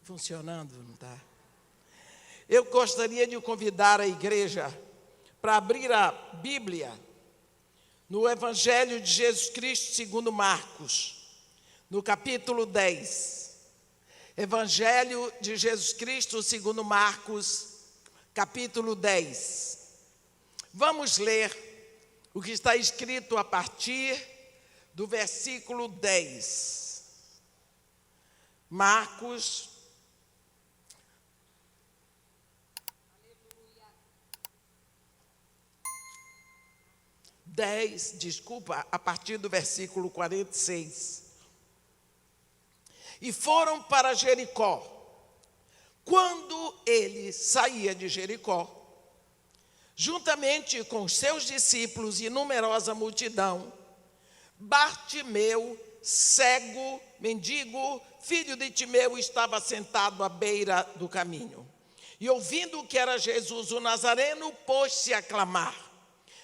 Funcionando, não está? Eu gostaria de convidar a igreja para abrir a Bíblia no Evangelho de Jesus Cristo segundo Marcos, no capítulo 10. Evangelho de Jesus Cristo segundo Marcos, capítulo 10. Vamos ler o que está escrito a partir do versículo 10. Marcos 10, a partir do versículo 46. E foram para Jericó. Quando ele saía de Jericó, juntamente com os seus discípulos e numerosa multidão, Bartimeu, cego, mendigo, filho de Timeu, estava sentado à beira do caminho. E ouvindo que era Jesus o Nazareno, pôs-se a clamar: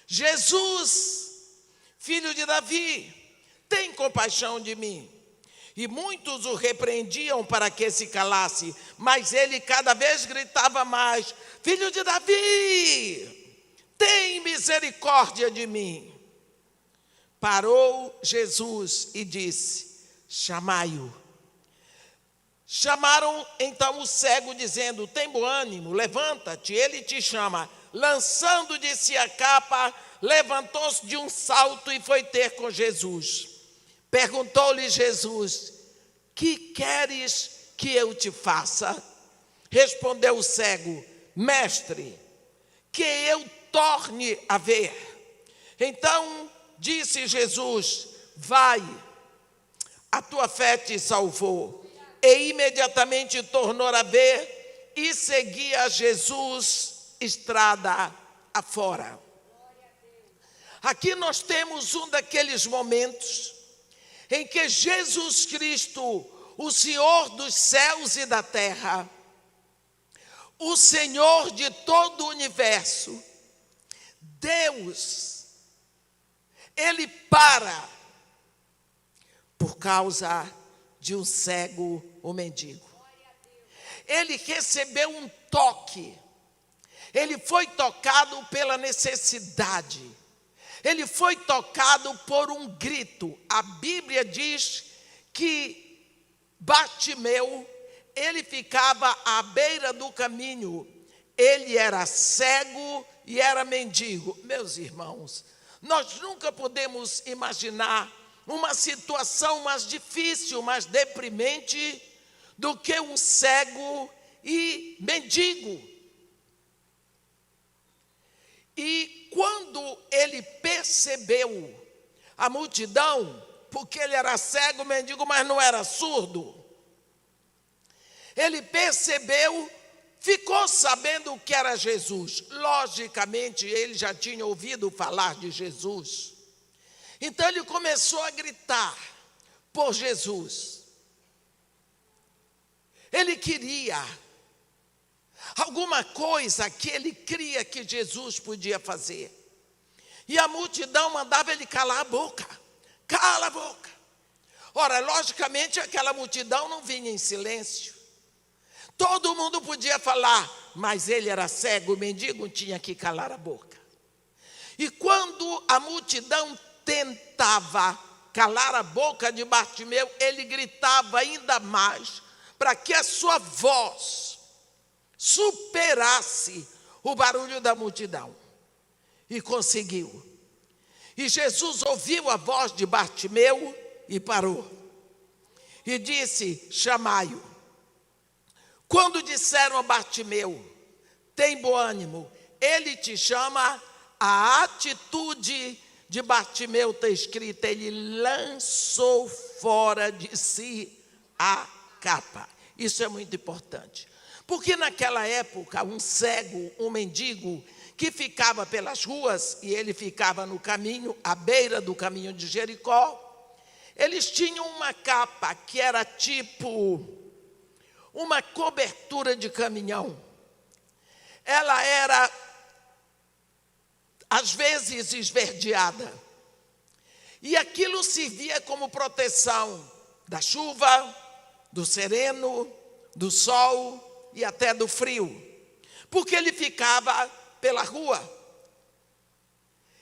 Jesus, filho de Davi, tem compaixão de mim. E muitos o repreendiam para que se calasse, mas ele cada vez gritava mais: Filho de Davi, tem misericórdia de mim. Parou Jesus e disse: chamai-o. Chamaram então o cego, dizendo: tem bom ânimo, levanta-te, ele te chama. Lançando de si a capa, levantou-se de um salto e foi ter com Jesus. Perguntou-lhe Jesus: que queres que eu te faça? Respondeu o cego: mestre, que eu torne a ver. Então disse Jesus: vai, a tua fé te salvou. E imediatamente tornou a ver e seguia Jesus estrada afora. Aqui nós temos um daqueles momentos em que Jesus Cristo, o Senhor dos céus e da terra, o Senhor de todo o universo, Deus, Ele para por causa de um cego ou mendigo. Ele recebeu um toque. Ele foi tocado pela necessidade. Ele foi tocado por um grito. A Bíblia diz que Bartimeu, ele ficava à beira do caminho. Ele era cego e era mendigo. Meus irmãos, nós nunca podemos imaginar uma situação mais difícil, mais deprimente do que um cego e mendigo. E quando ele percebeu a multidão, porque ele era cego, mendigo, mas não era surdo, ele percebeu, ficou sabendo o que era Jesus. Logicamente, ele já tinha ouvido falar de Jesus. Então ele começou a gritar por Jesus. Ele queria alguma coisa que ele cria que Jesus podia fazer. E a multidão mandava ele calar a boca. Cala a boca. Ora, logicamente, aquela multidão não vinha em silêncio. Todo mundo podia falar, mas ele era cego, o mendigo tinha que calar a boca. E quando a multidão tentava calar a boca de Bartimeu, ele gritava ainda mais, para que a sua voz superasse o barulho da multidão. E conseguiu. E Jesus ouviu a voz de Bartimeu e parou. E disse: chamai-o. Quando disseram a Bartimeu: tem bom ânimo, ele te chama, a atitude de Bartimeu está escrita: ele lançou fora de si a capa. Isso é muito importante. Porque naquela época, um cego, um mendigo, que ficava pelas ruas, e ele ficava no caminho, à beira do caminho de Jericó, eles tinham uma capa que era tipo uma cobertura de caminhão. Ela era, às vezes, esverdeada. E aquilo servia como proteção da chuva, do sereno do sol e até do frio, porque ele ficava pela rua.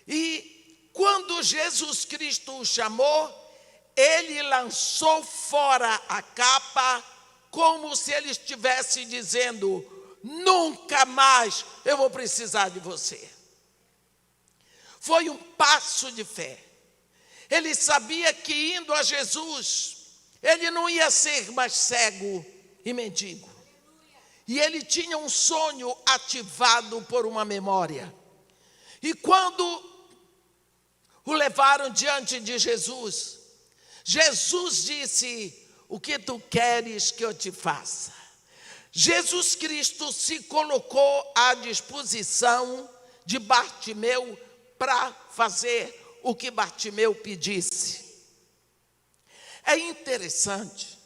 E quando Jesus Cristo o chamou, ele lançou fora a capa, como se ele estivesse dizendo: nunca mais eu vou precisar de você. Foi um passo de fé. Ele sabia que indo a Jesus, ele não ia ser mais cego e mendigo. E ele tinha um sonho ativado por uma memória. E quando o levaram diante de Jesus, Jesus disse: o que tu queres que eu te faça? Jesus Cristo se colocou à disposição de Bartimeu para fazer o que Bartimeu pedisse. É interessante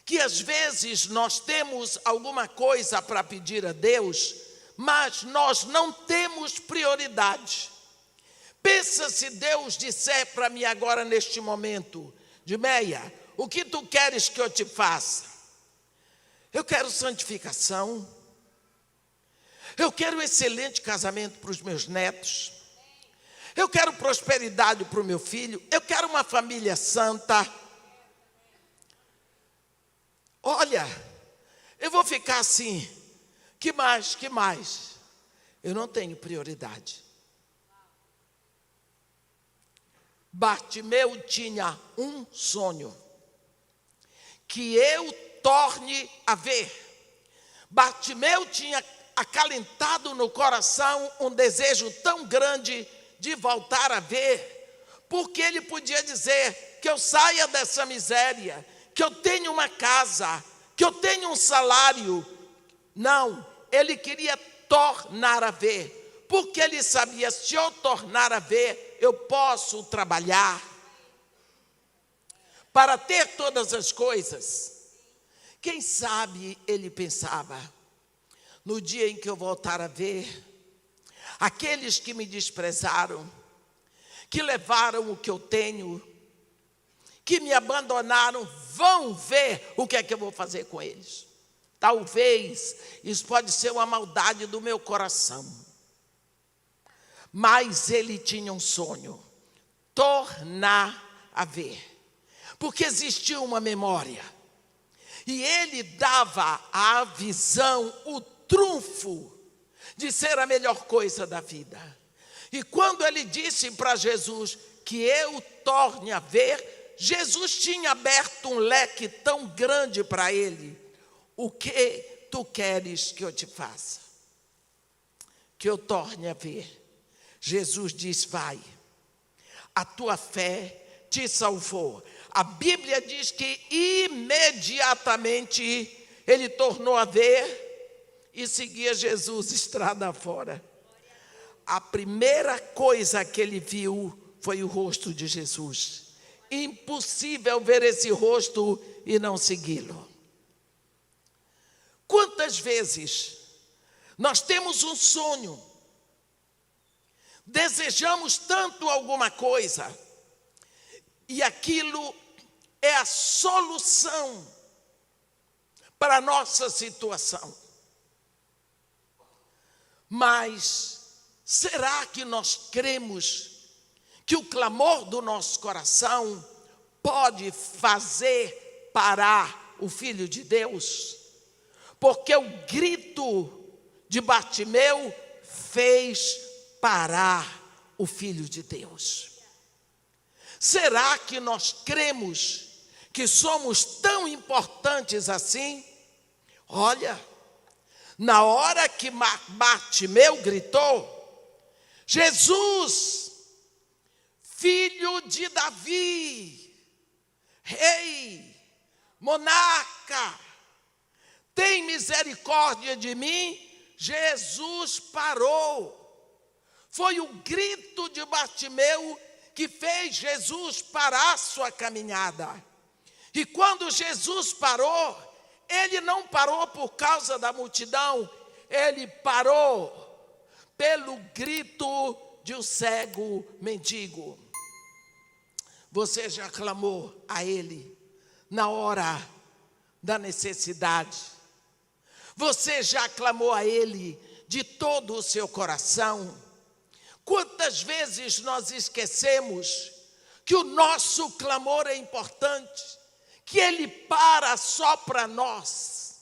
que às vezes nós temos alguma coisa para pedir a Deus, mas nós não temos prioridade. Pensa se Deus disser para mim agora neste momento: Dimeia, o que tu queres que eu te faça? Eu quero santificação, eu quero um excelente casamento para os meus netos, eu quero prosperidade para o meu filho, eu quero uma família santa. Olha, eu vou ficar assim, que mais? Eu não tenho prioridade. Bartimeu tinha um sonho: que eu torne a ver. Bartimeu tinha acalentado no coração um desejo tão grande de voltar a ver, porque ele podia dizer: que eu saia dessa miséria, que eu tenha uma casa, que eu tenha um salário. Não, ele queria tornar a ver, porque ele sabia: se eu tornar a ver, eu posso trabalhar para ter todas as coisas. Quem sabe ele pensava: no dia em que eu voltar a ver, aqueles que me desprezaram, que levaram o que eu tenho, que me abandonaram, vão ver o que é que eu vou fazer com eles. Talvez isso pode ser uma maldade do meu coração, mas ele tinha um sonho: tornar a ver, porque existia uma memória, e ele dava à visão o trunfo de ser a melhor coisa da vida. E quando ele disse para Jesus: que eu torne a ver, Jesus tinha aberto um leque tão grande para ele. O que tu queres que eu te faça? Que eu torne a ver. Jesus diz: vai, a tua fé te salvou. A Bíblia diz que imediatamente ele tornou a ver e seguia Jesus estrada fora. A primeira coisa que ele viu foi o rosto de Jesus. Impossível ver esse rosto e não segui-lo. Quantas vezes nós temos um sonho, desejamos tanto alguma coisa, e aquilo é a solução para a nossa situação. Mas será que nós cremos que o clamor do nosso coração pode fazer parar o Filho de Deus? Porque o grito de Bartimeu fez parar o Filho de Deus. Será que nós cremos que somos tão importantes assim? Olha, na hora que Bartimeu gritou: Jesus, filho de Davi, rei, monarca, tem misericórdia de mim. Jesus parou. Foi o grito de Bartimeu que fez Jesus parar sua caminhada. E quando Jesus parou, ele não parou por causa da multidão, ele parou pelo grito de um cego mendigo. Você já clamou a ele na hora da necessidade? Você já clamou a Ele de todo o seu coração? Quantas vezes nós esquecemos que o nosso clamor é importante, que Ele para só para nós,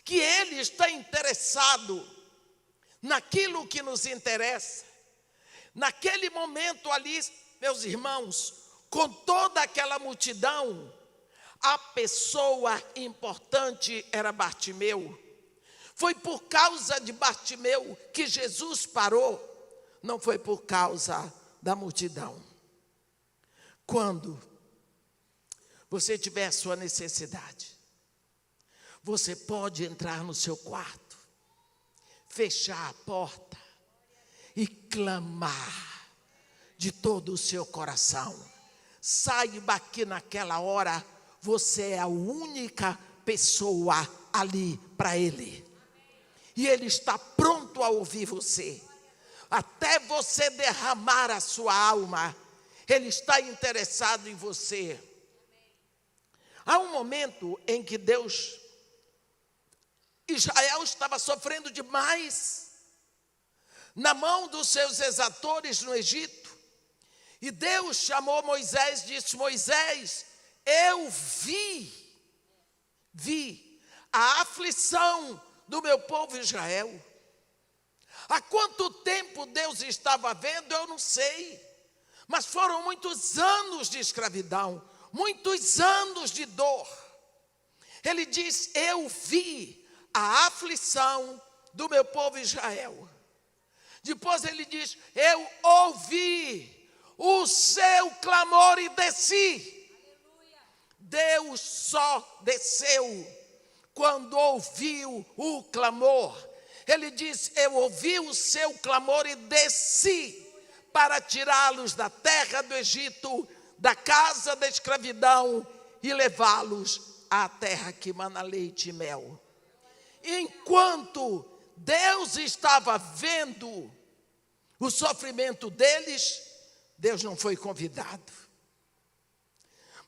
que Ele está interessado naquilo que nos interessa. Naquele momento ali, meus irmãos, com toda aquela multidão, a pessoa importante era Bartimeu. Foi por causa de Bartimeu que Jesus parou, não foi por causa da multidão. Quando você tiver a sua necessidade, você pode entrar no seu quarto, fechar a porta e clamar de todo o seu coração. Saiba que naquela hora você é a única pessoa ali para Ele. E Ele está pronto a ouvir você. Até você derramar a sua alma, Ele está interessado em você. Há um momento em que Israel estava sofrendo demais na mão dos seus exatores no Egito. E Deus chamou Moisés e disse: Moisés, eu vi a aflição do meu povo Israel. Há quanto tempo Deus estava vendo, eu não sei. Mas foram muitos anos de escravidão, muitos anos de dor. Ele diz: eu vi a aflição do meu povo Israel. Depois ele diz: eu ouvi o seu clamor e desci. Deus só desceu quando ouviu o clamor. Ele diz: eu ouvi o seu clamor e desci para tirá-los da terra do Egito, da casa da escravidão, e levá-los à terra que mana leite e mel. Enquanto Deus estava vendo o sofrimento deles, Deus não foi convidado.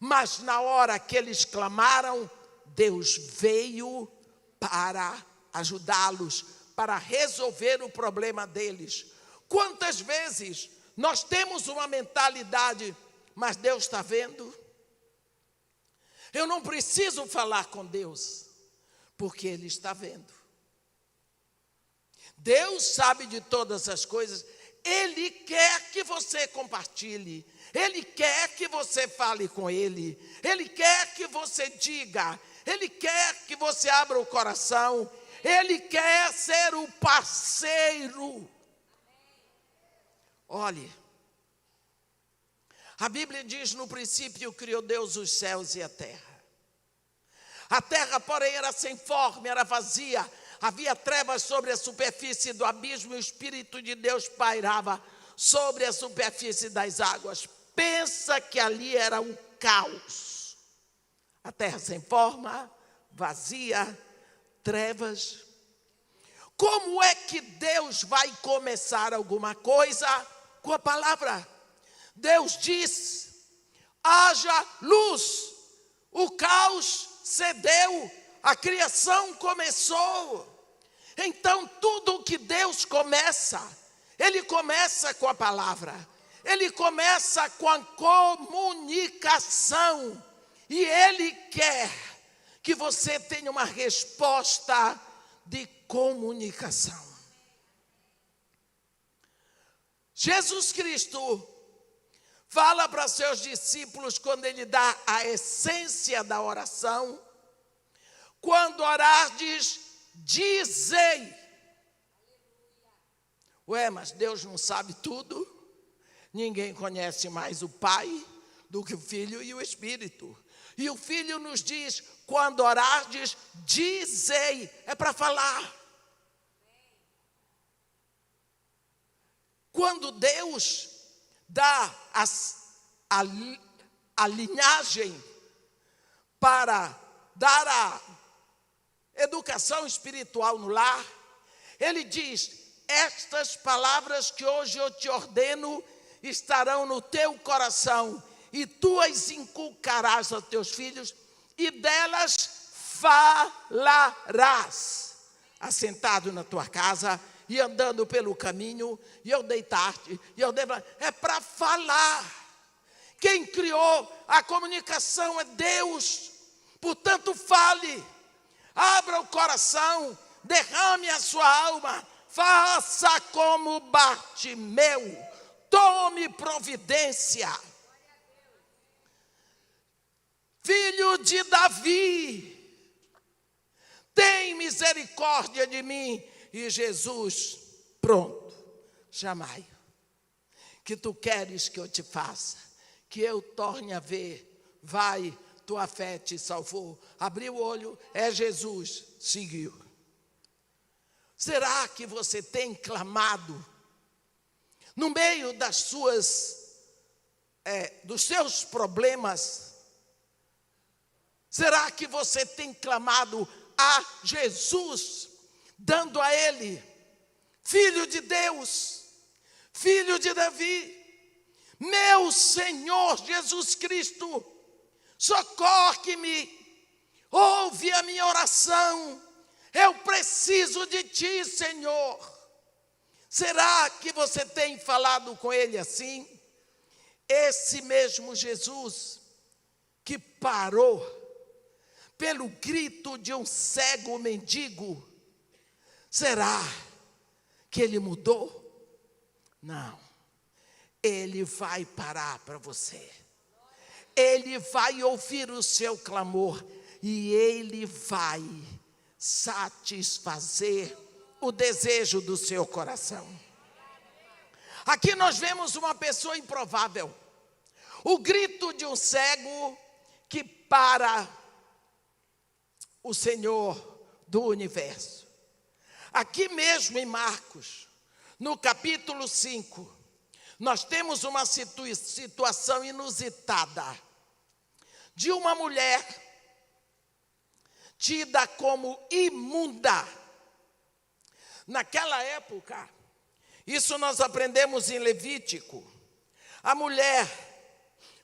Mas na hora que eles clamaram, Deus veio para ajudá-los, para resolver o problema deles. Quantas vezes nós temos uma mentalidade, mas Deus está vendo? Eu não preciso falar com Deus, porque Ele está vendo. Deus sabe de todas as coisas. Ele quer que você compartilhe. Ele quer que você fale com Ele. Ele quer que você diga. Ele quer que você abra o coração. Ele quer ser o parceiro. Olhe, a Bíblia diz: no princípio criou Deus os céus e a terra. A terra, porém, era sem forma, era vazia. Havia trevas sobre a superfície do abismo e o Espírito de Deus pairava sobre a superfície das águas. Pensa que ali era um caos. A terra sem forma, vazia, trevas. Como é que Deus vai começar alguma coisa? Com a palavra. Deus diz: haja luz. O caos cedeu, a criação começou. Então tudo que Deus começa, Ele começa com a palavra. Ele começa com a comunicação. E Ele quer que você tenha uma resposta de comunicação. Jesus Cristo fala para seus discípulos, quando Ele dá a essência da oração: quando orardes, dizei. Ué, mas Deus não sabe tudo? Ninguém conhece mais o Pai do que o Filho e o Espírito. E o Filho nos diz: quando orardes, dizei. É para falar. Quando Deus dá a linhagem para dar a educação espiritual no lar, Ele diz: estas palavras que hoje eu te ordeno estarão no teu coração, e tu as inculcarás aos teus filhos, e delas falarás, assentado na tua casa e andando pelo caminho, e eu deitar-te, e eu devo. É para falar. Quem criou a comunicação é Deus. Portanto, fale, abra o coração, derrame a sua alma, faça como Bartimeu, tome providência. Filho de Davi, tem misericórdia de mim. E Jesus, pronto, chamai. Que tu queres que eu te faça? Que eu torne a ver? Vai, tua fé te salvou. Abriu o olho, é Jesus, seguiu. Será que você tem clamado no meio dos seus problemas? Será que você tem clamado a Jesus, dando a Ele, Filho de Deus, Filho de Davi, meu Senhor Jesus Cristo, socorre-me, ouve a minha oração, eu preciso de Ti, Senhor. Será que você tem falado com Ele assim? Esse mesmo Jesus que parou pelo grito de um cego mendigo, será que Ele mudou? Não. Ele vai parar para você. Ele vai ouvir o seu clamor e Ele vai satisfazer o desejo do seu coração. Aqui nós vemos uma pessoa improvável. O grito de um cego que para o Senhor do universo. Aqui mesmo em Marcos, no capítulo 5, nós temos uma situação inusitada de uma mulher tida como imunda. Naquela época, isso nós aprendemos em Levítico, a mulher,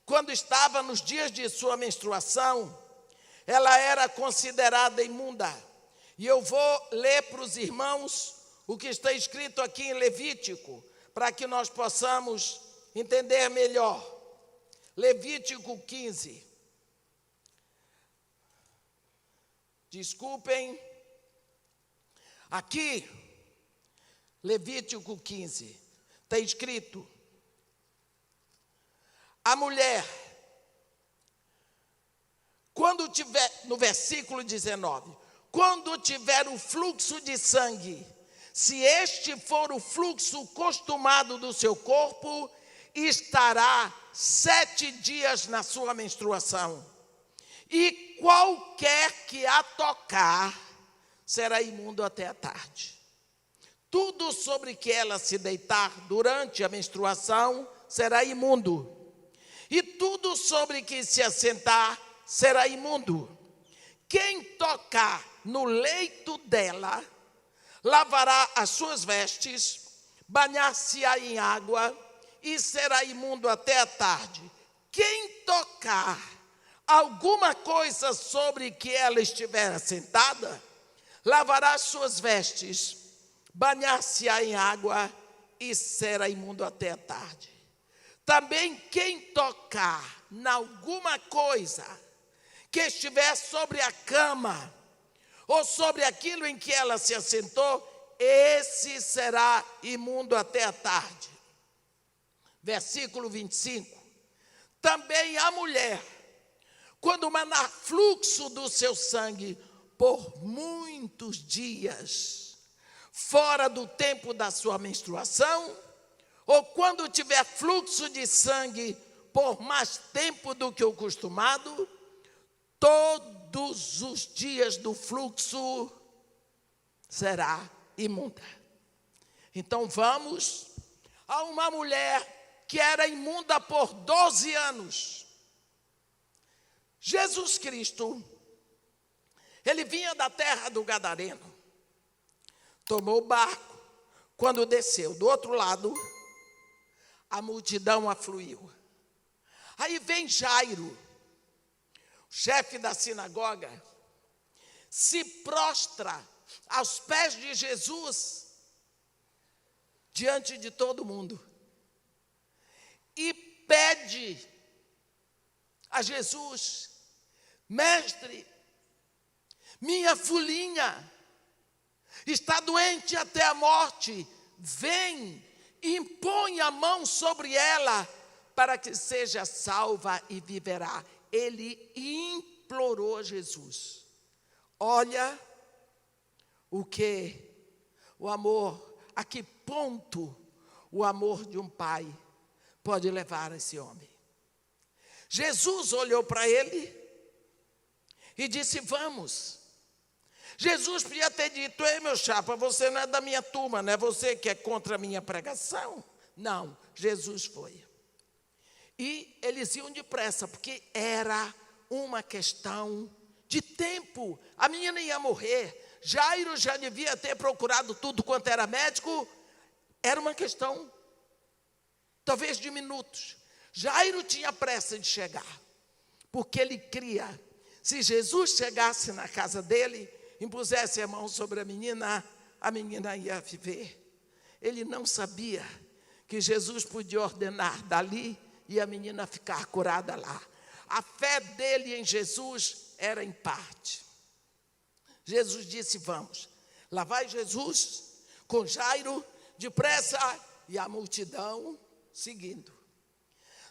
quando estava nos dias de sua menstruação, ela era considerada imunda. E eu vou ler para os irmãos o que está escrito aqui em Levítico, para que nós possamos entender melhor. Levítico 15. Desculpem. Aqui, Levítico 15, está escrito: a mulher, quando tiver, no versículo 19, quando tiver o fluxo de sangue, se este for o fluxo costumado do seu corpo, estará 7 dias na sua menstruação. E qualquer que a tocar, será imundo até a tarde. Tudo sobre que ela se deitar durante a menstruação, será imundo. E tudo sobre que se assentar, será imundo. Quem tocar no leito dela, lavará as suas vestes, banhar-se-á em água e será imundo até a tarde. Quem tocar alguma coisa sobre que ela estiver assentada, lavará as suas vestes, banhar-se-á em água e será imundo até a tarde. Também quem tocar em alguma coisa que estiver sobre a cama, ou sobre aquilo em que ela se assentou, esse será imundo até a tarde. Versículo 25. Também a mulher, quando mandar fluxo do seu sangue por muitos dias, fora do tempo da sua menstruação, ou quando tiver fluxo de sangue por mais tempo do que o costumado, todos os dias do fluxo será imunda. Então vamos a uma mulher que era imunda por 12 anos. Jesus Cristo, ele vinha da terra do Gadareno, tomou o barco, quando desceu do outro lado, a multidão afluiu. Aí vem Jairo, chefe da sinagoga, se prostra aos pés de Jesus, diante de todo mundo, e pede a Jesus: mestre, minha filhinha está doente até a morte, vem, impõe a mão sobre ela, para que seja salva e viverá. Ele implorou a Jesus. Olha o que o amor, a que ponto o amor de um pai pode levar esse homem. Jesus olhou para ele e disse: vamos. Jesus podia ter dito: ei, meu chapa, você não é da minha turma, não é você que é contra a minha pregação? Não, Jesus foi. E eles iam depressa, porque era uma questão de tempo. A menina ia morrer. Jairo já devia ter procurado tudo quanto era médico. Era uma questão, talvez, de minutos. Jairo tinha pressa de chegar, porque ele cria. Se Jesus chegasse na casa dele, impusesse a mão sobre a menina ia viver. Ele não sabia que Jesus podia ordenar dali e a menina ficar curada lá. A fé dele em Jesus era em parte. Jesus disse: vamos. Lá vai Jesus com Jairo, depressa, e a multidão seguindo.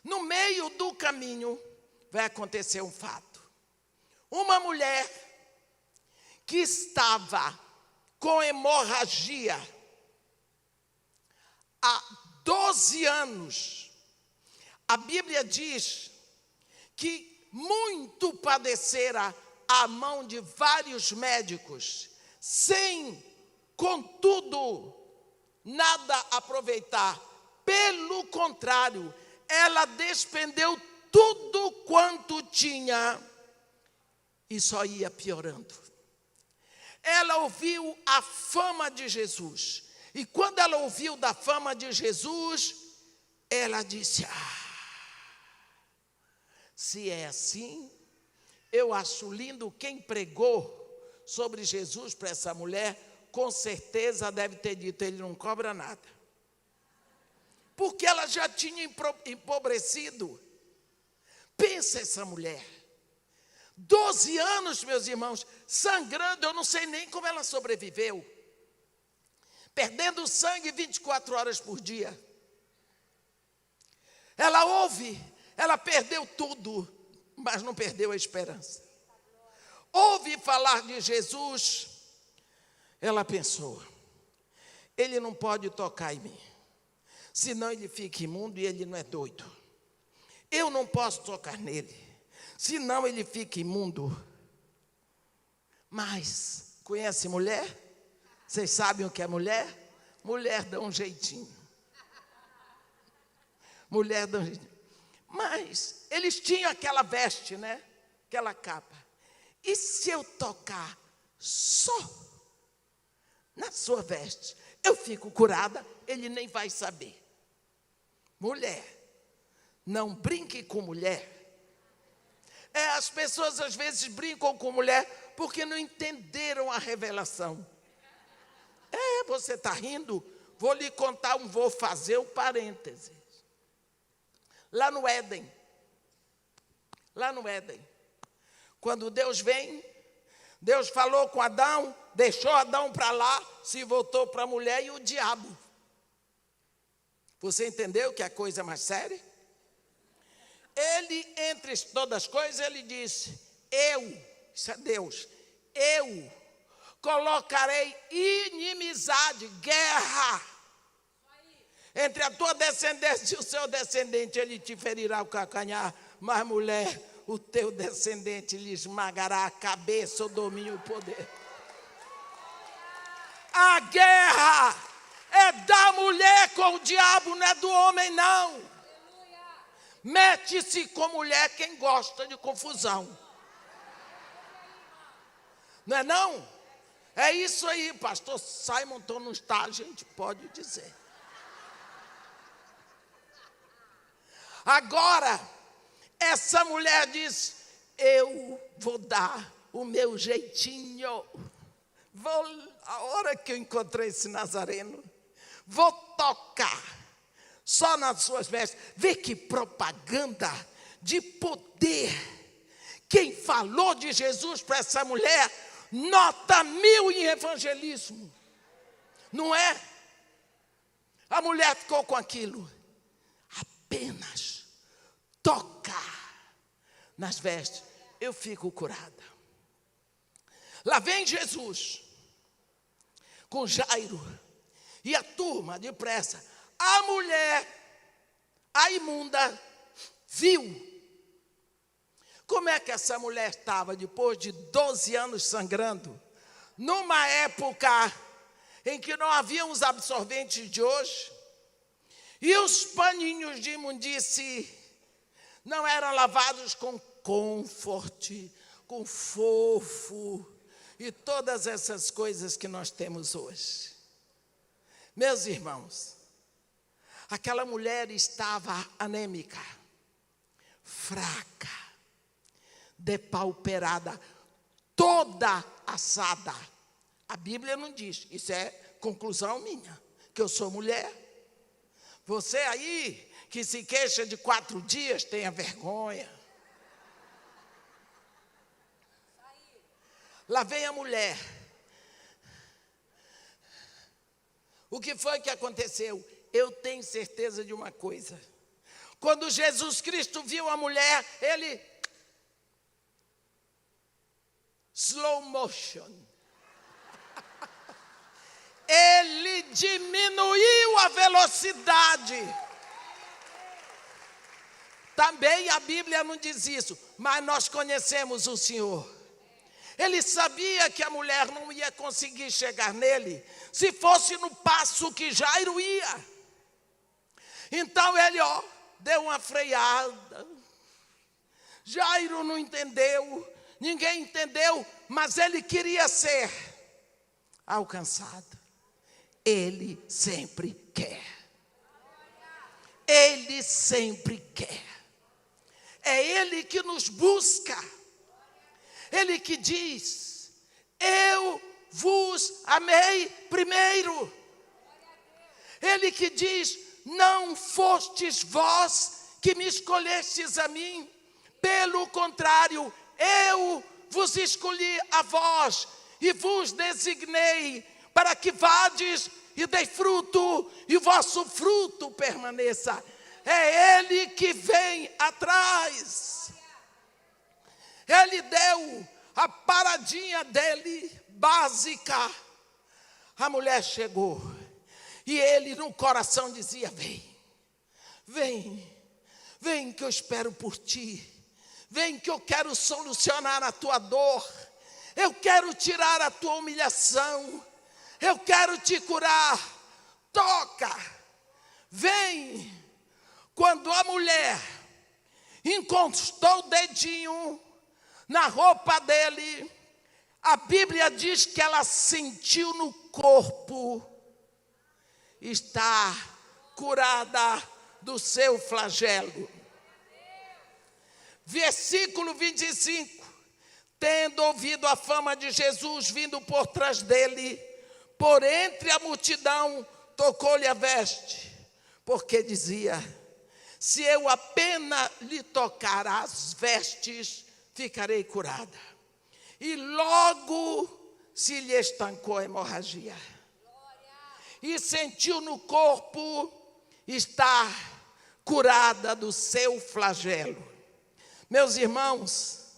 No meio do caminho vai acontecer um fato. Uma mulher que estava com hemorragia há 12 anos, a Bíblia diz que muito padecera à mão de vários médicos, sem, contudo, nada aproveitar. Pelo contrário, ela despendeu tudo quanto tinha e só ia piorando. Ela ouviu a fama de Jesus. E quando ela ouviu da fama de Jesus, ela disse: se é assim, eu acho lindo. Quem pregou sobre Jesus para essa mulher, com certeza deve ter dito: ele não cobra nada. Porque ela já tinha empobrecido. Pensa essa mulher. 12 anos, meus irmãos, sangrando, eu não sei nem como ela sobreviveu. Perdendo sangue 24 horas por dia. Ela ouve, ela perdeu tudo, mas não perdeu a esperança. Ouve falar de Jesus, ela pensou: ele não pode tocar em mim, senão ele fica imundo e ele não é doido. Eu não posso tocar nele, senão ele fica imundo. Mas, conhece mulher? Vocês sabem o que é mulher? Mulher dá um jeitinho. Mulher dá um jeitinho. Mas eles tinham aquela veste, né? Aquela capa. E se eu tocar só na sua veste, eu fico curada, ele nem vai saber. Mulher, não brinque com mulher. As pessoas às vezes brincam com mulher porque não entenderam a revelação. Você está rindo? Vou lhe contar, vou fazer um parêntese. Lá no Éden, quando Deus vem, Deus falou com Adão, deixou Adão para lá, se voltou para a mulher e o diabo. Você entendeu que é a coisa mais séria? Ele, entre todas as coisas, ele disse: isso é Deus, eu colocarei inimizade, guerra, entre a tua descendência e o seu descendente. Ele te ferirá o calcanhar, mas mulher, o teu descendente lhe esmagará a cabeça, o domínio e o poder. A guerra é da mulher com o diabo, não é do homem, não. Mete-se com mulher quem gosta de confusão. Não é não? É isso aí, pastor Simon, não está, a gente pode dizer. Agora, essa mulher diz: eu vou dar o meu jeitinho. A hora que eu encontrei esse nazareno, vou tocar só nas suas vestes. Vê que propaganda de poder. Quem falou de Jesus para essa mulher, nota 1000 em evangelismo. Não é? A mulher ficou com aquilo. Apenas tocar nas vestes, eu fico curada. Lá vem Jesus com Jairo e a turma depressa. A mulher, a imunda, viu. Como é que essa mulher estava depois de 12 anos sangrando? Numa época em que não havia os absorventes de hoje. E os paninhos de imundície não eram lavados com Comfort, com Fofo e todas essas coisas que nós temos hoje. Meus irmãos, aquela mulher estava anêmica, fraca, depauperada, toda assada. A Bíblia não diz, isso é conclusão minha, que eu sou mulher. Você aí que se queixa de 4 dias, tenha vergonha. Lá vem a mulher. O que foi que aconteceu? Eu tenho certeza de uma coisa. Quando Jesus Cristo viu a mulher, ele... slow motion. Ele diminuiu a velocidade. Também a Bíblia não diz isso, mas nós conhecemos o Senhor. Ele sabia que a mulher não ia conseguir chegar nele se fosse no passo que Jairo ia. Então ele, deu uma freada. Jairo não entendeu, ninguém entendeu, mas ele queria ser alcançado. Ele sempre quer. Ele sempre quer. É Ele que nos busca. Ele que diz, eu vos amei primeiro. Ele que diz, não fostes vós que me escolhestes a mim. Pelo contrário, eu vos escolhi a vós e vos designei para que vades e dei fruto, e o vosso fruto permaneça. É Ele que vem atrás. Ele deu a paradinha dele, básica. A mulher chegou, e ele no coração dizia, vem que eu espero por ti. Vem que eu quero solucionar a tua dor. Eu quero tirar a tua humilhação. Eu quero te curar. Toca. Vem. Quando a mulher encostou o dedinho na roupa dele, a Bíblia diz que ela sentiu no corpo estar curada do seu flagelo. Versículo 25. Tendo ouvido a fama de Jesus vindo por trás dele, por entre a multidão, tocou-lhe a veste, porque dizia, se eu apenas lhe tocar as vestes, ficarei curada. E logo se lhe estancou a hemorragia. E sentiu no corpo estar curada do seu flagelo. Meus irmãos,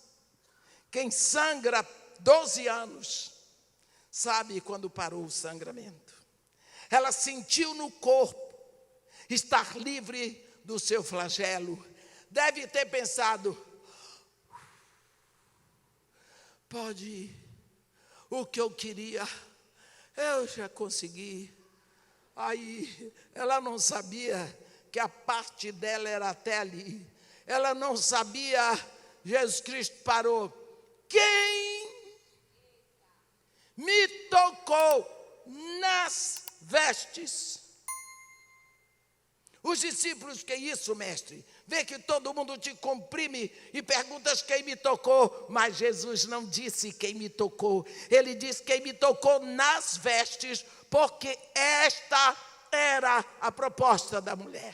quem sangra 12 anos, sabe quando parou o sangramento. Ela sentiu no corpo estar livre do seu flagelo. Deve ter pensado, pode ir, o que eu queria, eu já consegui. Aí ela não sabia que a parte dela era até ali. Ela não sabia, Jesus Cristo parou. Quem me tocou nas vestes? Os discípulos, que isso, mestre? vê que todo mundo te comprime e perguntas quem me tocou, mas Jesus não disse quem me tocou, ele disse quem me tocou nas vestes, porque esta era a proposta da mulher.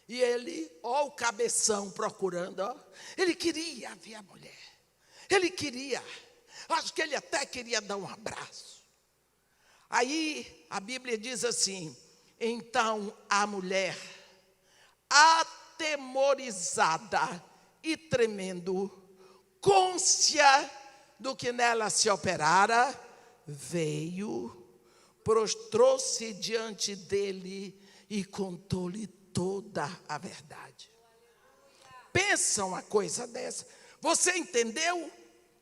E ele, ó o cabeção procurando, ó, ele queria ver a mulher, ele queria, acho que ele até queria dar um abraço. Aí a Bíblia diz assim, então a mulher, atemorizada e tremendo, cônscia do que nela se operara, veio, prostrou-se diante dele e contou-lhe toda a verdade. Pensa uma coisa dessa. Você entendeu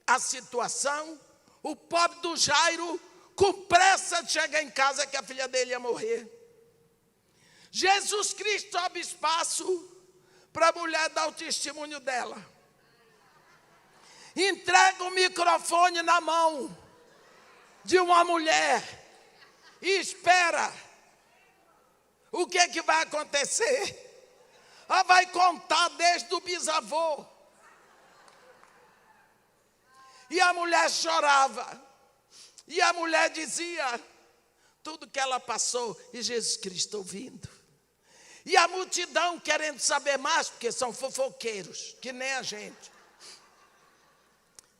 a situação? O pobre do Jairo, com pressa de chegar em casa que a filha dele ia morrer. Jesus Cristo abre espaço para a mulher dar o testemunho dela. Entrega o microfone na mão de uma mulher e espera. O que é que vai acontecer? Ela vai contar desde o bisavô. E a mulher chorava. E a mulher dizia tudo que ela passou. E Jesus Cristo ouvindo. E a multidão querendo saber mais, porque são fofoqueiros, que nem a gente.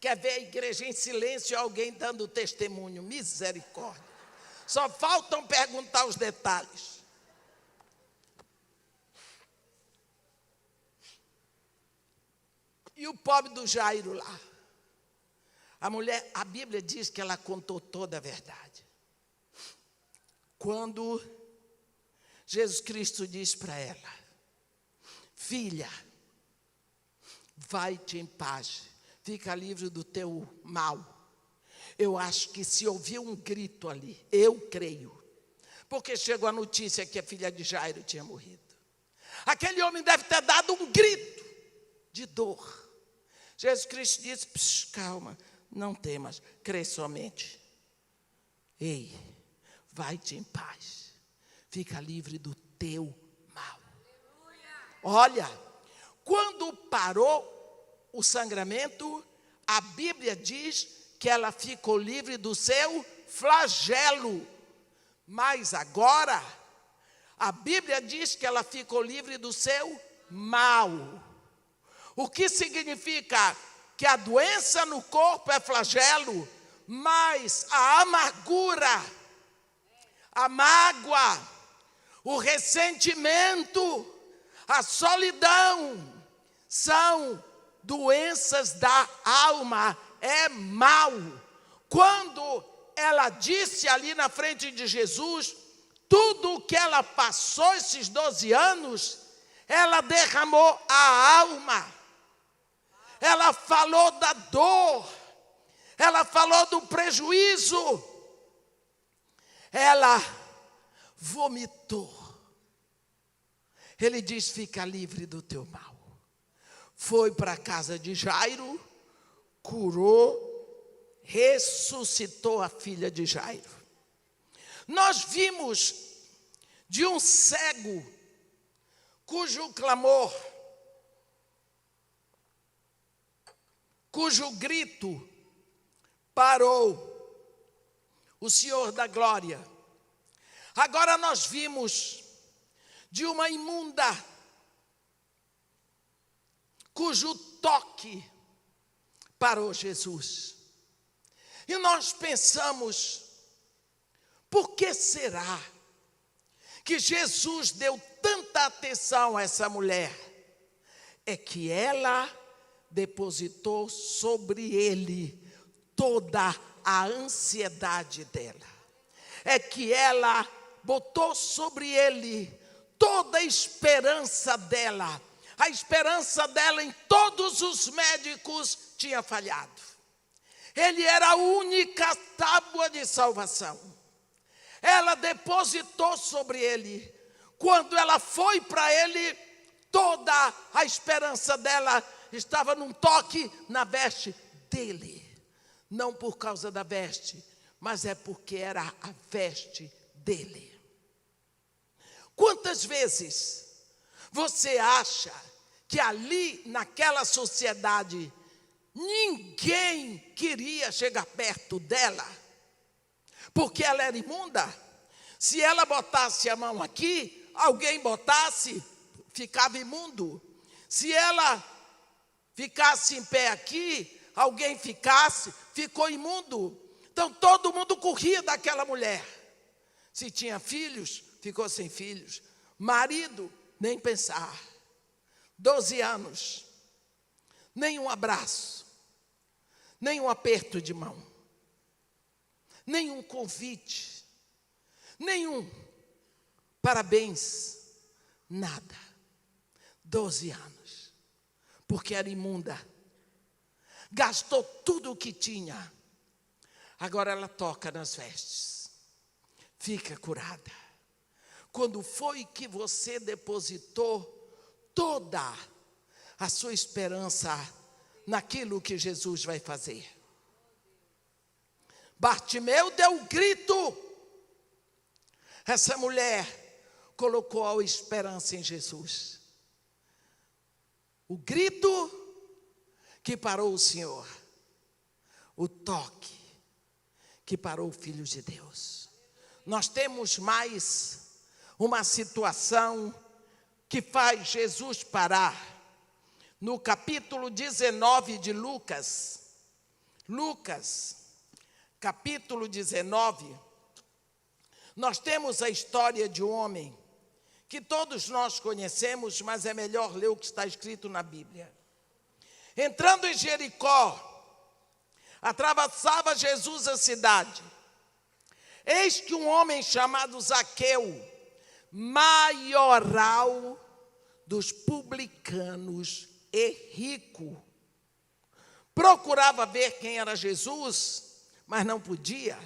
Quer ver a igreja em silêncio e alguém dando testemunho. Misericórdia. Só faltam perguntar os detalhes. E o pobre do Jairo lá. A mulher, a Bíblia diz que ela contou toda a verdade. Quando Jesus Cristo diz para ela, filha, vai-te em paz, fica livre do teu mal. Eu acho que se ouviu um grito ali, eu creio, porque chegou a notícia que a filha de Jairo tinha morrido. Aquele homem deve ter dado um grito de dor. Jesus Cristo disse, calma, não temas, crê somente. Ei, vai-te em paz, fica livre do teu mal. Olha, quando parou o sangramento, a Bíblia diz que ela ficou livre do seu flagelo. Mas agora, a Bíblia diz que ela ficou livre do seu mal. O que significa que a doença no corpo é flagelo, mas a amargura, a mágoa, o ressentimento, a solidão, são doenças da alma, é mal. Quando ela disse ali na frente de Jesus, tudo o que ela passou esses 12 anos, ela derramou a alma. Ela falou da dor, ela falou do prejuízo, ela vomitou. Ele diz, fica livre do teu mal. Foi para a casa de Jairo, curou, ressuscitou a filha de Jairo. Nós vimos de um cego, cujo clamor, cujo grito parou o Senhor da glória. Agora nós vimos de uma imunda, cujo toque parou Jesus. E nós pensamos, por que será que Jesus deu tanta atenção a essa mulher? É que ela depositou sobre ele toda a ansiedade dela. É que ela botou sobre ele toda a esperança dela. A esperança dela em todos os médicos tinha falhado. Ele era a única tábua de salvação. Ela depositou sobre ele. Quando ela foi para ele, toda a esperança dela estava num toque na veste dele. Não por causa da veste, mas é porque era a veste dele. Quantas vezes Você acha que ali, naquela sociedade, ninguém queria chegar perto dela? Porque ela era imunda? Se ela botasse a mão aqui, alguém botasse, ficava imundo. Se ela ficasse em pé aqui, alguém ficasse, ficou imundo. Então todo mundo corria daquela mulher. Se tinha filhos, ficou sem filhos. Marido, nem pensar. 12 anos, nem um abraço, nem um aperto de mão, nenhum convite, nenhum parabéns, nada. 12 anos, porque era imunda, gastou tudo o que tinha. Agora ela toca nas vestes, fica curada. Quando foi que você depositou toda a sua esperança naquilo que Jesus vai fazer? Bartimeu deu um grito. Essa mulher colocou a esperança em Jesus. O grito que parou o Senhor. O toque que parou o Filho de Deus. Nós temos mais uma situação que faz Jesus parar. No capítulo 19 de Lucas, capítulo 19, nós temos a história de um homem que todos nós conhecemos, mas é melhor ler o que está escrito na Bíblia. Entrando em Jericó, atravessava Jesus a cidade. Eis que um homem chamado Zaqueu, maioral dos publicanos e rico, procurava ver quem era Jesus, mas não podia,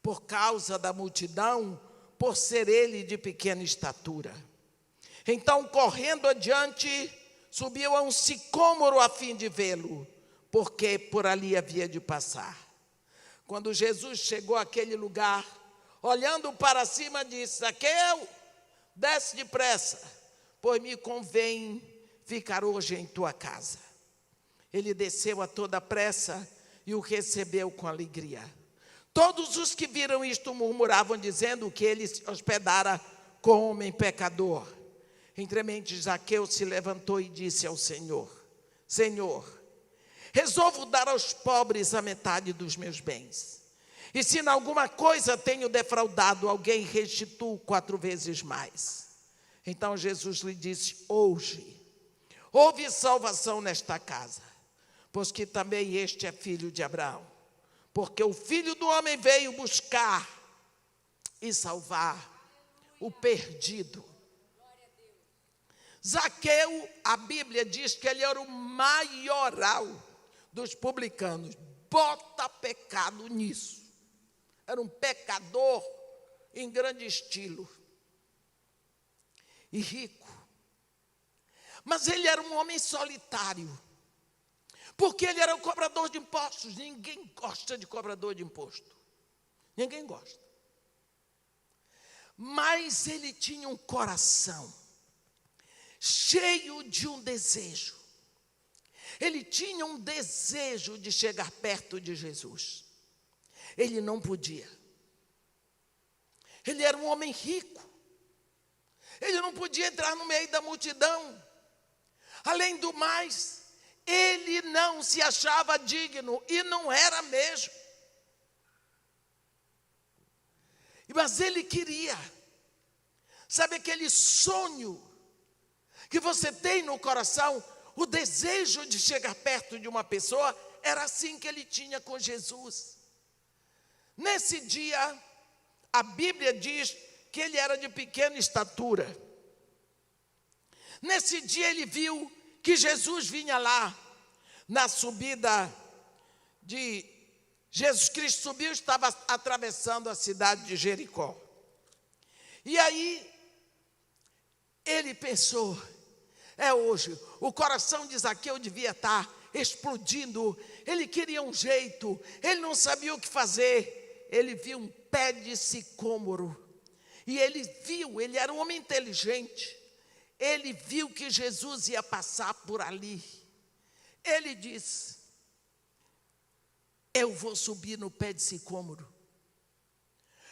por causa da multidão, por ser ele de pequena estatura. Então, correndo adiante, subiu a um sicômoro a fim de vê-lo, porque por ali havia de passar. Quando Jesus chegou àquele lugar, olhando para cima, disse: Zaqueu, desce depressa, pois me convém ficar hoje em tua casa. Ele desceu a toda pressa e o recebeu com alegria. Todos os que viram isto murmuravam, dizendo que ele se hospedara com homem pecador. Entremente Zaqueu se levantou e disse ao Senhor: Senhor, resolvo dar aos pobres a metade dos meus bens. E se em alguma coisa tenho defraudado alguém, restituo 4 vezes mais. Então Jesus lhe disse: hoje houve salvação nesta casa, pois que também este é filho de Abraão. Porque o Filho do Homem veio buscar e salvar o perdido. Zaqueu, a Bíblia diz que ele era o maioral dos publicanos. Bota pecado nisso. Era um pecador em grande estilo. E rico. Mas ele era um homem solitário. Porque ele era o cobrador de impostos. Ninguém gosta de cobrador de imposto. Ninguém gosta. Mas ele tinha um coração cheio de um desejo. Ele tinha um desejo de chegar perto de Jesus. Ele não podia. Ele era um homem rico. Ele não podia entrar no meio da multidão. Além do mais, ele não se achava digno, e não era mesmo. Mas ele queria. Sabe aquele sonho que você tem no coração, o desejo de chegar perto de uma pessoa? Era assim que ele tinha com Jesus. Nesse dia, a Bíblia diz que ele era de pequena estatura. Nesse dia ele viu que Jesus vinha lá, na subida de Jesus Cristo subiu, estava atravessando a cidade de Jericó. E aí, ele pensou, é hoje, o coração de Zaqueu devia estar explodindo, ele queria um jeito, ele não sabia o que fazer. Ele viu um pé de sicômoro, e ele viu, ele era um homem inteligente, ele viu que Jesus ia passar por ali. Ele disse: eu vou subir no pé de sicômoro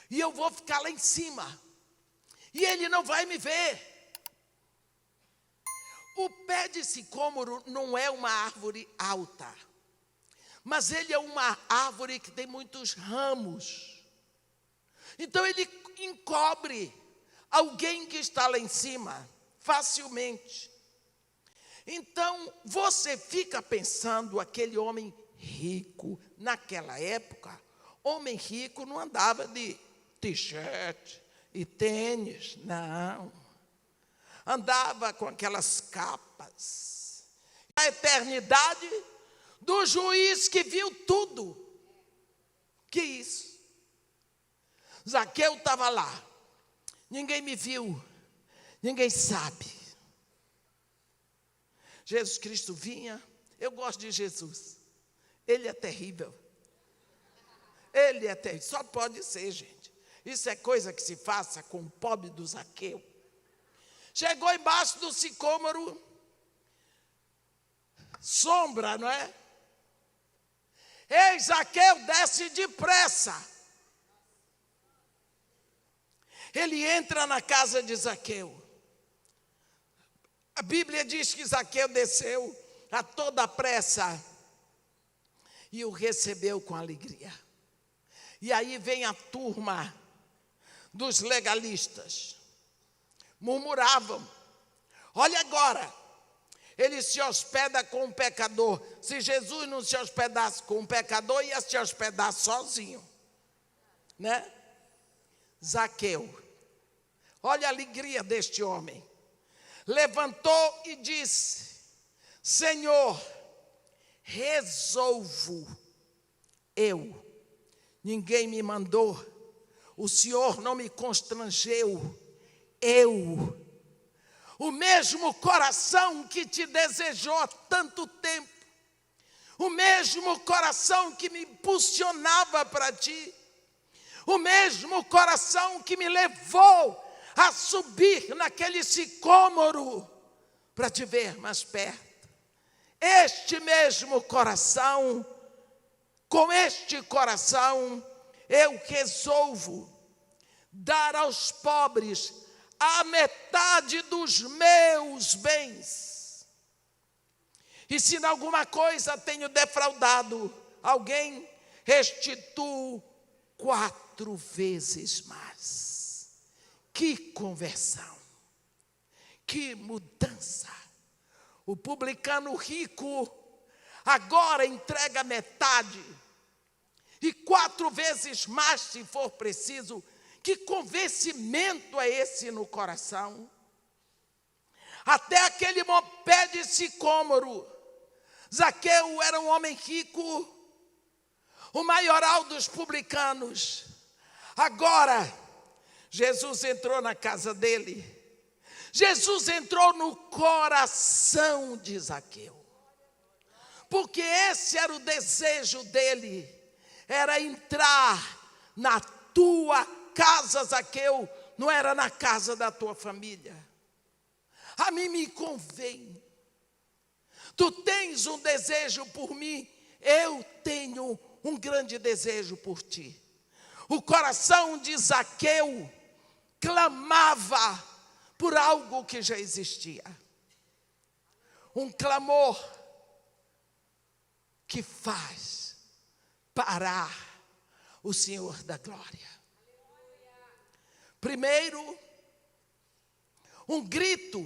e eu vou ficar lá em cima e ele não vai me ver. O pé de sicômoro não é uma árvore alta, mas ele é uma árvore que tem muitos ramos. Então ele encobre alguém que está lá em cima facilmente. Então você fica pensando, aquele homem rico, naquela época, homem rico não andava de t-shirt e tênis, não. Andava com aquelas capas. A eternidade do juiz que viu tudo. Que isso? Zaqueu estava lá. Ninguém me viu. Ninguém sabe. Jesus Cristo vinha. Eu gosto de Jesus. Ele é terrível. Ele é terrível. Só pode ser, gente. Isso é coisa que se faça com o pobre do Zaqueu. Chegou embaixo do sicômoro, sombra, não é? Ei, Zaqueu, desce depressa. Ele entra na casa de Zaqueu. A Bíblia diz que Zaqueu desceu a toda pressa e o recebeu com alegria. E aí vem a turma dos legalistas. Murmuravam: olha agora, ele se hospeda com um pecador. Se Jesus não se hospedasse com um pecador, ia se hospedar sozinho, né? Zaqueu, olha a alegria deste homem. Levantou e disse: Senhor, resolvo eu, ninguém me mandou, o Senhor não me constrangeu, eu, o mesmo coração que te desejou há tanto tempo, o mesmo coração que me impulsionava para ti, o mesmo coração que me levou a subir naquele sicômoro para te ver mais perto. Este mesmo coração, com este coração, eu resolvo dar aos pobres a metade dos meus bens. E se em alguma coisa tenho defraudado alguém, restituo 4 vezes mais. Que conversão, que mudança. O publicano rico agora entrega metade, e 4 vezes mais se for preciso. Que convencimento é esse no coração? Até aquele pé de sicômoro, Zaqueu era um homem rico, o maioral dos publicanos. Agora, Jesus entrou na casa dele. Jesus entrou no coração de Zaqueu. Porque esse era o desejo dele, era entrar na tua casa, Zaqueu, não era na casa da tua família. A mim me convém. Tu tens um desejo por mim, eu tenho um grande desejo por ti. O coração de Zaqueu clamava por algo que já existia. Um clamor que faz parar o Senhor da glória. Primeiro, um grito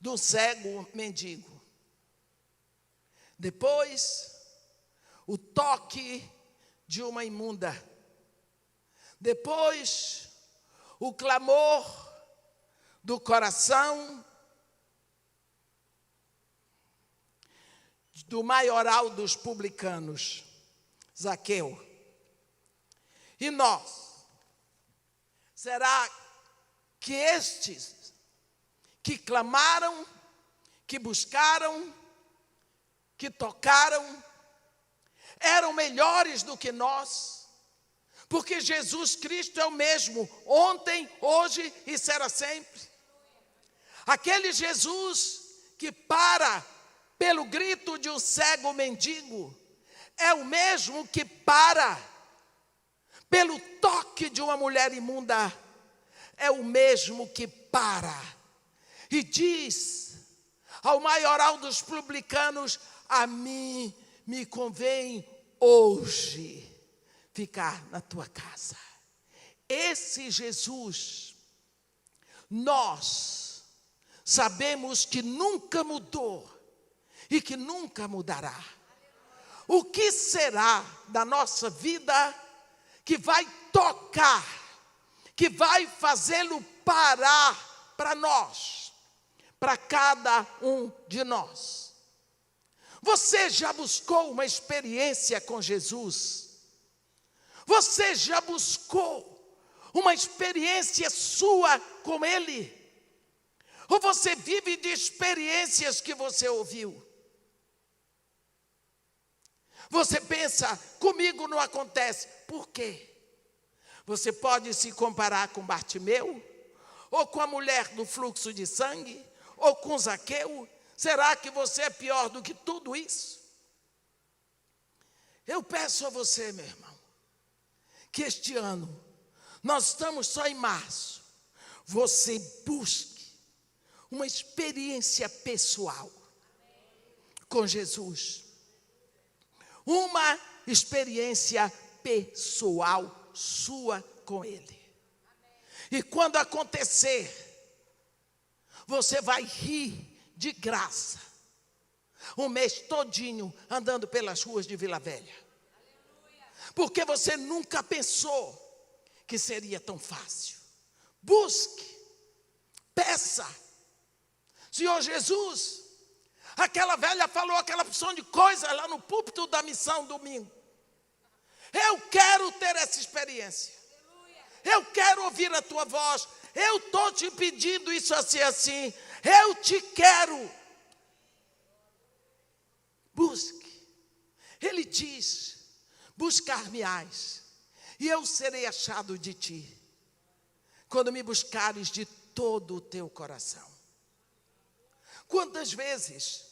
do cego mendigo. Depois, o toque de uma imunda. Depois, o clamor do coração do maioral dos publicanos, Zaqueu. E nós? Será que estes que clamaram, que buscaram, que tocaram, eram melhores do que nós? Porque Jesus Cristo é o mesmo, ontem, hoje e será sempre. Aquele Jesus que para pelo grito de um cego mendigo, é o mesmo que para pelo toque de uma mulher imunda, é o mesmo que para e diz ao maioral dos publicanos: a mim me convém hoje ficar na tua casa. Esse Jesus, nós sabemos que nunca mudou e que nunca mudará. O que será da nossa vida que vai tocar, que vai fazê-lo parar para nós, para cada um de nós? Você já buscou uma experiência com Jesus? Você já buscou uma experiência sua com Ele? Ou você vive de experiências que você ouviu? Você pensa, comigo não acontece. Por quê? Você pode se comparar com Bartimeu, ou com a mulher do fluxo de sangue, ou com Zaqueu. Será que você é pior do que tudo isso? Eu peço a você, meu irmão, que este ano, nós estamos só em março, você busque uma experiência pessoal com Jesus. Uma experiência pessoal sua com Ele. E quando acontecer, você vai rir de graça o mês todinho andando pelas ruas de Vila Velha. Porque você nunca pensou que seria tão fácil. Busque, peça. Senhor Jesus, aquela velha falou aquela porção de coisa lá no púlpito da missão domingo. Eu quero ter essa experiência. Eu quero ouvir a tua voz. Eu estou te pedindo isso assim, assim. Eu te quero. Busque. Ele diz: buscar-me-ás, e eu serei achado de ti, quando me buscares de todo o teu coração. Quantas vezes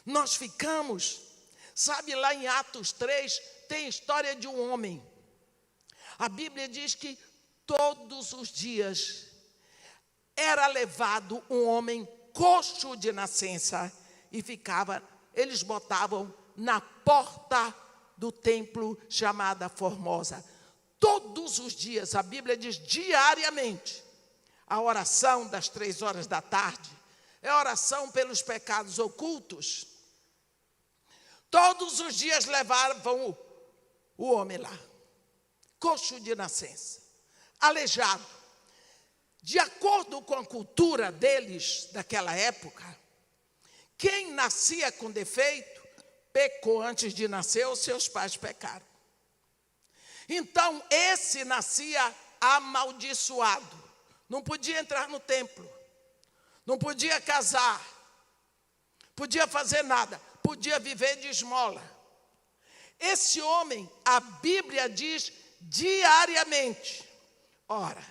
nós ficamos, sabe, lá em Atos 3, tem a história de um homem. A Bíblia diz que todos os dias era levado um homem coxo de nascença e ficava, eles botavam na porta do templo chamada Formosa. Todos os dias, a Bíblia diz diariamente, a oração das 3 horas da tarde, é a oração pelos pecados ocultos. Todos os dias levavam o homem lá, coxo de nascença, aleijado. De acordo com a cultura deles, daquela época, quem nascia com defeito, pecou antes de nascer, ou seus pais pecaram. Então, esse nascia amaldiçoado, não podia entrar no templo, não podia casar, podia fazer nada, podia viver de esmola. Esse homem, a Bíblia diz diariamente. Ora,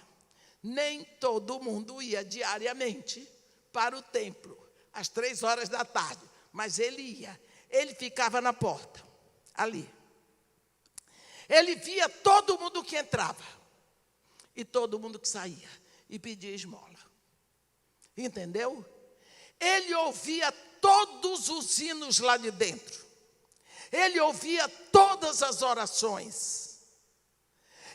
nem todo mundo ia diariamente para o templo, às 3 horas da tarde, mas ele ia. Ele ficava na porta, ali. Ele via todo mundo que entrava e todo mundo que saía e pedia esmola. Entendeu? Ele ouvia todos os hinos lá de dentro. Ele ouvia todas as orações.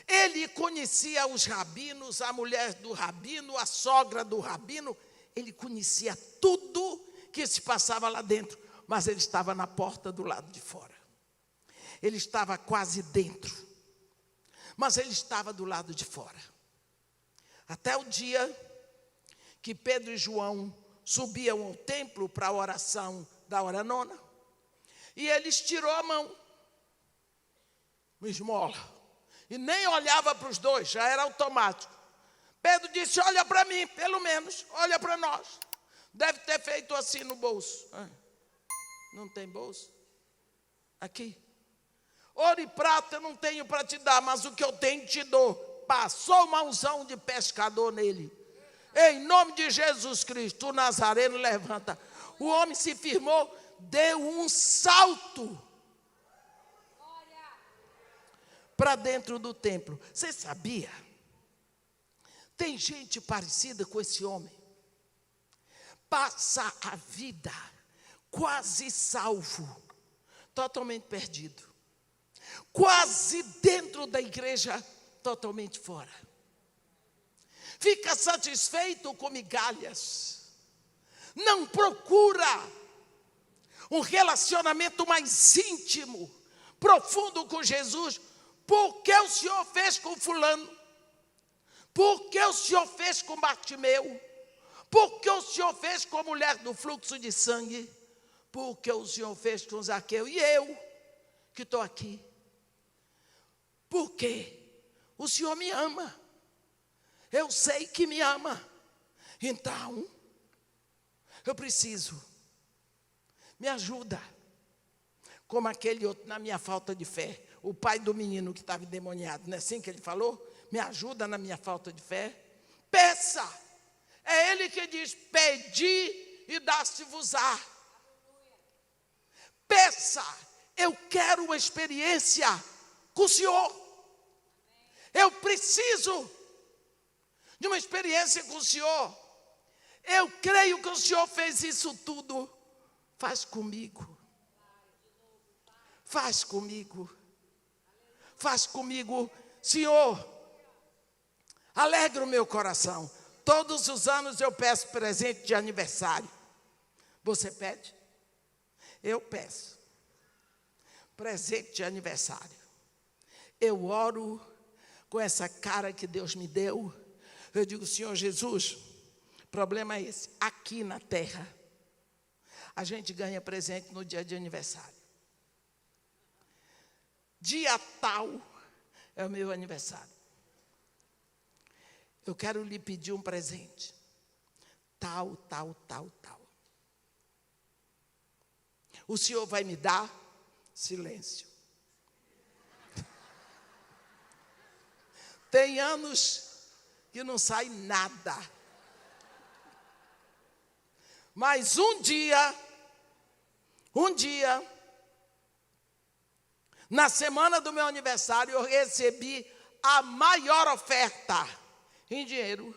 Ele conhecia os rabinos, a mulher do rabino, a sogra do rabino. Ele conhecia tudo que se passava lá dentro, mas ele estava na porta do lado de fora. Ele estava quase dentro, mas ele estava do lado de fora. Até o dia que Pedro e João subiam ao templo para a oração da hora nona, e ele estirou a mão, uma esmola, e nem olhava para os dois, já era automático. Pedro disse: olha para mim, pelo menos, olha para nós. Deve ter feito assim no bolso. Não tem bolso? Aqui. Ouro e prata eu não tenho para te dar, mas o que eu tenho te dou. Passou uma unção de pescador nele. Em nome de Jesus Cristo, o Nazareno levanta. O homem se firmou, deu um salto para dentro do templo. Você sabia? Tem gente parecida com esse homem. Passa a vida quase salvo, totalmente perdido. Quase dentro da igreja, totalmente fora. Fica satisfeito com migalhas. Não procura um relacionamento mais íntimo, profundo com Jesus. Por que o Senhor fez com fulano? Por que o Senhor fez com Bartimeu? Por que o Senhor fez com a mulher do fluxo de sangue? Por que o Senhor fez com Zaqueu? E eu, que estou aqui? Por quê? O Senhor me ama. Eu sei que me ama. Então, eu preciso. Me ajuda. Como aquele outro na minha falta de fé. O pai do menino que estava endemoniado. Não é assim que ele falou? Me ajuda na minha falta de fé. Peça. É ele que diz, pedi e dá-se-vos-á. Peça. Eu quero uma experiência com o Senhor. Eu preciso de uma experiência com o Senhor. Eu creio que o Senhor fez isso tudo. Faz comigo. Faz comigo. Faz comigo. Senhor, alegra o meu coração. Todos os anos eu peço presente de aniversário. Você pede? Eu peço. Presente de aniversário. Eu oro com essa cara que Deus me deu. Eu digo, Senhor Jesus, o problema é esse. Aqui na terra, a gente ganha presente no dia de aniversário. Dia tal é o meu aniversário. Eu quero lhe pedir um presente. Tal, tal, tal, tal. O Senhor vai me dar silêncio. Tem anos que não sai nada. Mas um dia, na semana do meu aniversário, eu recebi a maior oferta em dinheiro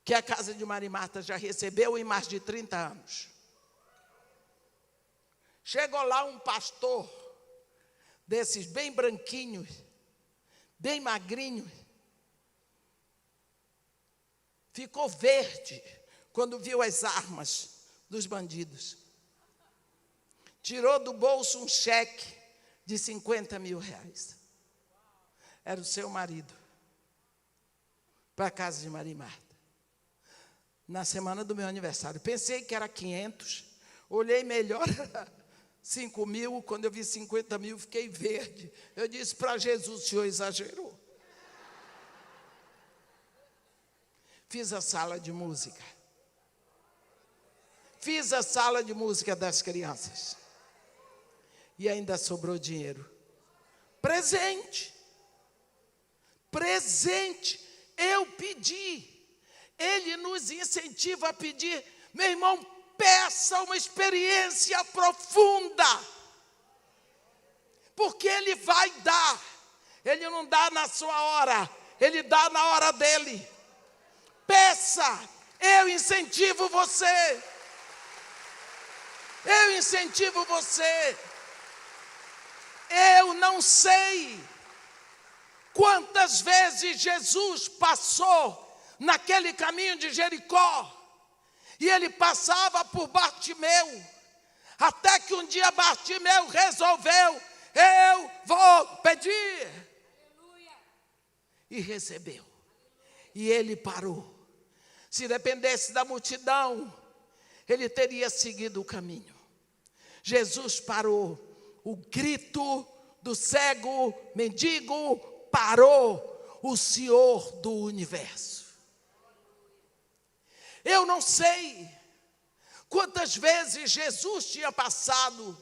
que a casa de Maria e Marta já recebeu em mais de 30 anos. Chegou lá um pastor, desses bem branquinhos, bem magrinho, ficou verde quando viu as armas dos bandidos. Tirou do bolso um cheque de 50 mil reais. Era o seu marido. Para a casa de Maria e Marta. Na semana do meu aniversário. Pensei que era 500. Olhei melhor, 5 mil. Quando eu vi 50 mil, fiquei verde. Eu disse para Jesus, o Senhor exagerou. Fiz a sala de música. Fiz a sala de música das crianças. E ainda sobrou dinheiro. Presente. Presente. Eu pedi. Ele nos incentiva a pedir. Meu irmão, peça uma experiência profunda. Porque Ele vai dar. Ele não dá na sua hora. Ele dá na hora dele. Peça. Eu incentivo você. Eu incentivo você. Eu não sei quantas vezes Jesus passou naquele caminho de Jericó, e ele passava por Bartimeu, até que um dia Bartimeu resolveu, eu vou pedir, e recebeu, e ele parou. Se dependesse da multidão, ele teria seguido o caminho. Jesus parou. O grito do cego mendigo parou. O Senhor do universo. Eu não sei quantas vezes Jesus tinha passado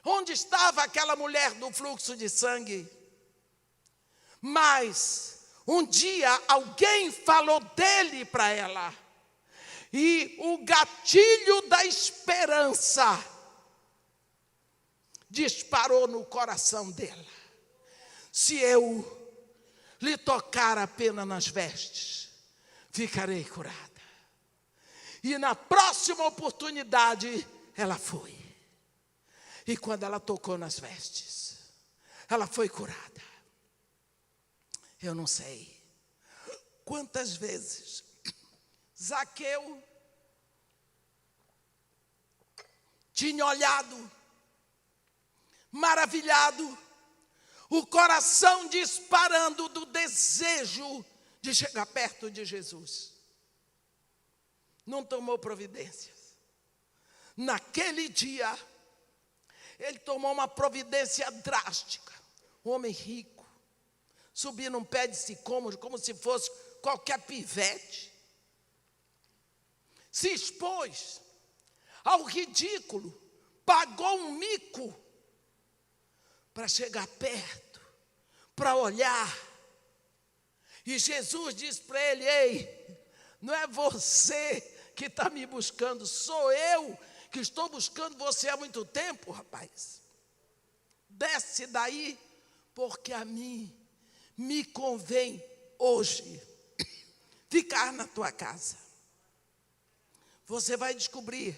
Onde estava aquela mulher do fluxo de sangue? Mas um dia alguém falou dele para ela. E o gatilho da esperança disparou no coração dela. Se eu lhe tocar apenas nas vestes, ficarei curada. E na próxima oportunidade, ela foi. E quando ela tocou nas vestes, ela foi curada. Eu não sei quantas vezes Zaqueu tinha olhado, maravilhado, o coração disparando do desejo de chegar perto de Jesus. Não tomou providências. Naquele dia, ele tomou uma providência drástica. Um homem rico, subir num pé de sicômoro como se fosse qualquer pivete. Se expôs ao ridículo, pagou um mico para chegar perto, para olhar. E Jesus disse para ele: ei, não é você que está me buscando, sou eu que estou buscando você há muito tempo, rapaz. Desce daí, porque a mim me convém hoje ficar na tua casa. Você vai descobrir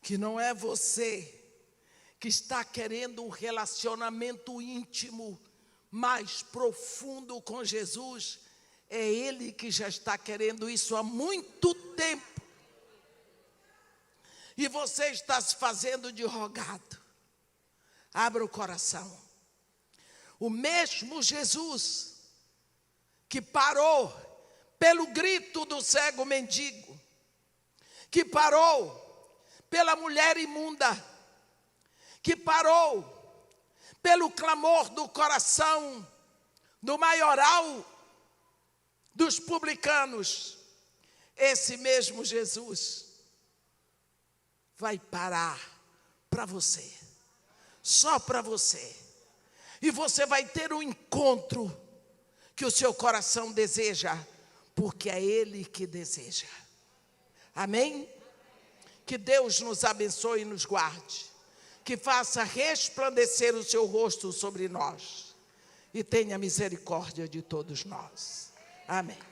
que não é você que está querendo um relacionamento íntimo, mais profundo com Jesus. É Ele que já está querendo isso há muito tempo. E você está se fazendo de rogado. Abra o coração. O mesmo Jesus que parou pelo grito do cego mendigo, que parou pela mulher imunda, que parou pelo clamor do coração do maioral dos publicanos, esse mesmo Jesus vai parar para você, só para você, e você vai ter um encontro que o seu coração deseja, porque é Ele que deseja. Amém? Que Deus nos abençoe e nos guarde, que faça resplandecer o seu rosto sobre nós e tenha misericórdia de todos nós. Amém.